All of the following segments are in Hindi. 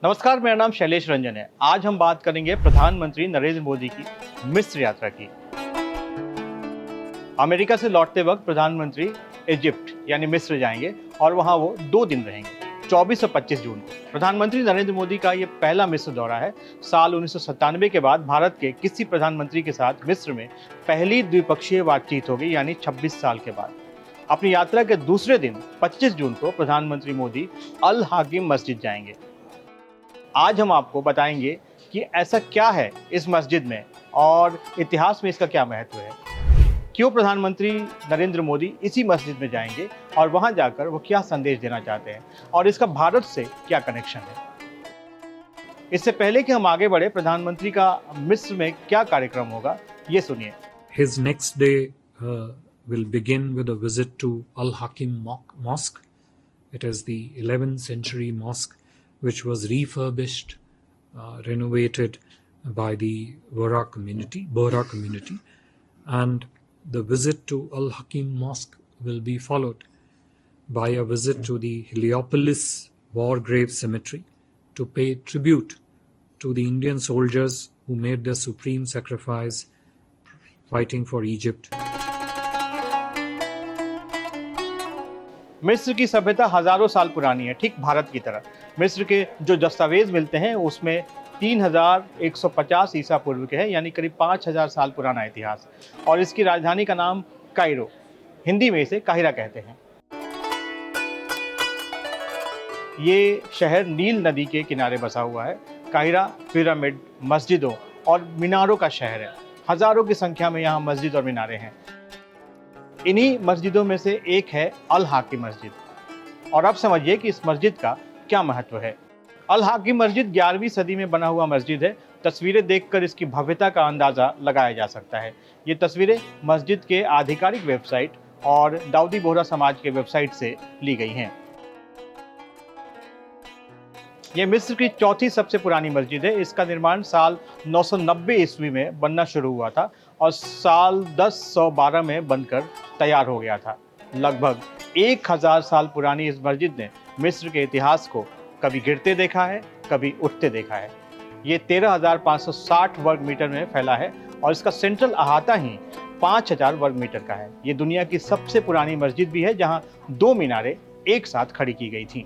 नमस्कार, मेरा नाम शैलेश रंजन है। आज हम बात करेंगे प्रधानमंत्री नरेंद्र मोदी की मिस्र यात्रा की। अमेरिका से लौटते वक्त प्रधानमंत्री इजिप्ट यानी मिस्र जाएंगे और वहां वो 2 दिन रहेंगे, 24 और 25 जून को। प्रधानमंत्री नरेंद्र मोदी का ये पहला मिस्र दौरा है। साल 1997 के बाद भारत के किसी प्रधानमंत्री के साथ मिस्र में पहली द्विपक्षीय बातचीत होगी, यानी 26 साल के बाद। अपनी यात्रा के दूसरे दिन 25 जून को प्रधानमंत्री मोदी अल हाकिम मस्जिद जाएंगे। आज हम आपको बताएंगे कि ऐसा क्या है इस मस्जिद में और इतिहास में इसका क्या महत्व है। क्यों प्रधानमंत्री नरेंद्र मोदी इसी मस्जिद में जाएंगे और वहां जाकर वो क्या संदेश देना चाहते हैं और इसका भारत से क्या कनेक्शन है। इससे पहले कि हम आगे बढ़े, प्रधानमंत्री का मिस्र में क्या कार्यक्रम होगा, ये सुनिए। His next day will begin with a visit to Al Hakim Mosque. It is the 11th century mosque which was refurbished, renovated by the Bohra community, and the visit to Al Hakim Mosque will be followed by a visit to the Heliopolis War Grave Cemetery to pay tribute to the Indian soldiers who made the supreme sacrifice fighting for Egypt. मिस्र की सभ्यता हजारों साल पुरानी है, ठीक भारत की तरह। मिस्र के जो दस्तावेज मिलते हैं उसमें 3150 ईसा पूर्व के हैं, यानी करीब 5000 साल पुराना इतिहास। और इसकी राजधानी का नाम कायरो, हिंदी में इसे काहिरा कहते हैं। ये शहर नील नदी के किनारे बसा हुआ है। काहिरा पिरामिड, मस्जिदों और मीनारों का शहर है। हजारों की संख्या में यहाँ मस्जिद और मीनारे हैं। इन्हीं मस्जिदों में से एक है अल हाकिम मस्जिद। और अब समझिए कि इस मस्जिद का क्या महत्व है। अल हाकिम मस्जिद 11वीं सदी में बना हुआ मस्जिद है। तस्वीरें देखकर इसकी भव्यता का अंदाजा लगाया जा सकता है। ये तस्वीरें मस्जिद के आधिकारिक वेबसाइट और दाऊदी बोहरा समाज के वेबसाइट से ली गई हैं। ये मिस्र की चौथी सबसे पुरानी मस्जिद है। इसका निर्माण साल 990 ईस्वी में बनना शुरू हुआ था और साल 1012 में बनकर तैयार हो गया था। लगभग 1000 साल पुरानी इस मस्जिद ने मिस्र के इतिहास को कभी गिरते देखा है, कभी उठते देखा है। ये 13,560 वर्ग मीटर में फैला है और इसका सेंट्रल अहाता ही 5000 वर्ग मीटर का है। ये दुनिया की सबसे पुरानी मस्जिद भी है, जहां 2 मीनारें एक साथ खड़ी की गई थीं।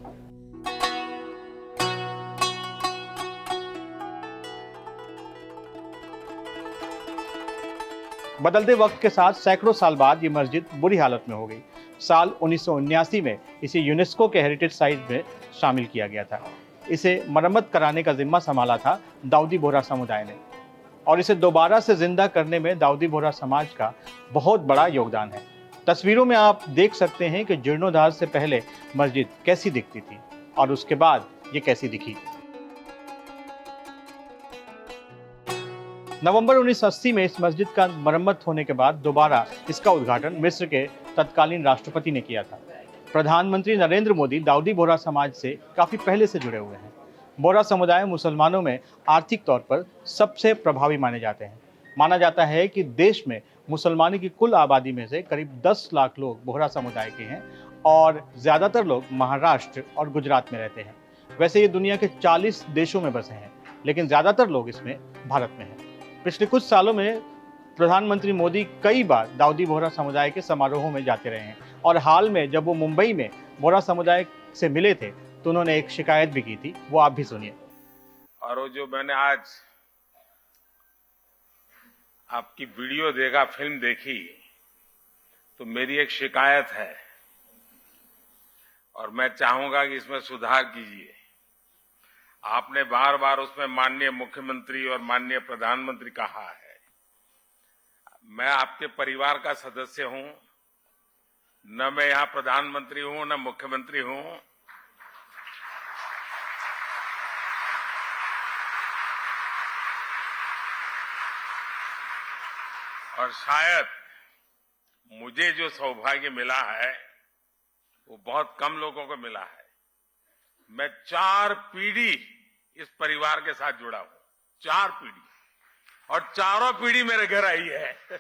बदलते वक्त के साथ सैकड़ों साल बाद ये मस्जिद बुरी हालत में हो गई। साल 1979 में इसे यूनेस्को के हेरिटेज साइट में शामिल किया गया था। इसे मरम्मत कराने का जिम्मा संभाला था दाऊदी बोहरा समुदाय ने, और इसे दोबारा से जिंदा करने में दाऊदी बोहरा समाज का बहुत बड़ा योगदान है। तस्वीरों में आप देख सकते हैं कि जीर्णोद्धार से पहले मस्जिद कैसी दिखती थी और उसके बाद ये कैसी दिखी। नवंबर 1980 में इस मस्जिद का मरम्मत होने के बाद दोबारा इसका उद्घाटन मिस्र के तत्कालीन राष्ट्रपति ने किया था। प्रधानमंत्री नरेंद्र मोदी दाऊदी बोहरा समाज से काफ़ी पहले से जुड़े हुए हैं। बोहरा समुदाय मुसलमानों में आर्थिक तौर पर सबसे प्रभावी माने जाते हैं। माना जाता है कि देश में मुसलमानों की कुल आबादी में से करीब 10 लाख लोग बोहरा समुदाय के हैं और ज़्यादातर लोग महाराष्ट्र और गुजरात में रहते हैं। वैसे ये दुनिया के 40 देशों में बसे हैं, लेकिन ज़्यादातर लोग इसमें भारत में हैं। पिछले कुछ सालों में प्रधानमंत्री मोदी कई बार दाऊदी बोहरा समुदाय के समारोहों में जाते रहे हैं और हाल में जब वो मुंबई में बोहरा समुदाय से मिले थे तो उन्होंने एक शिकायत भी की थी। वो आप भी सुनिए। और वो जो मैंने आज आपकी वीडियो देखा, फिल्म देखी, तो मेरी एक शिकायत है और मैं चाहूंगा कि इसमें सुधार कीजिए। आपने बार बार उसमें माननीय मुख्यमंत्री और माननीय प्रधानमंत्री कहा है। मैं आपके परिवार का सदस्य हूं, न मैं यहां प्रधानमंत्री हूं न मुख्यमंत्री हूं। और शायद मुझे जो सौभाग्य मिला है वो बहुत कम लोगों को मिला है। मैं 4 पीढ़ी इस परिवार के साथ जुड़ा हूं, 4 पीढ़ी, और चारों पीढ़ी मेरे घर आई है।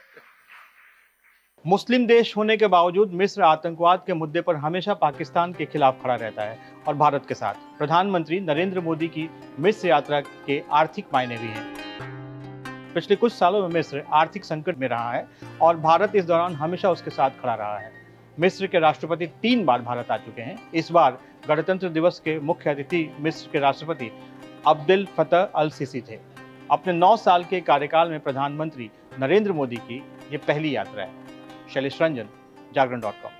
मुस्लिम देश होने के बावजूद मिस्र आतंकवाद के मुद्दे पर हमेशा पाकिस्तान के खिलाफ खड़ा रहता है और भारत के साथ। प्रधानमंत्री नरेंद्र मोदी की मिस्र यात्रा के आर्थिक मायने भी हैं। पिछले कुछ सालों में मिस्र आर्थिक संकट में रहा है और भारत इस दौरान हमेशा उसके साथ खड़ा रहा है। मिस्र के राष्ट्रपति 3 बार भारत आ चुके हैं। इस बार गणतंत्र दिवस के मुख्य अतिथि मिस्र के राष्ट्रपति अब्देल फतह अल सीसी थे। अपने 9 साल के कार्यकाल में प्रधानमंत्री नरेंद्र मोदी की ये पहली यात्रा है। शैलेश रंजन, जागरण.com।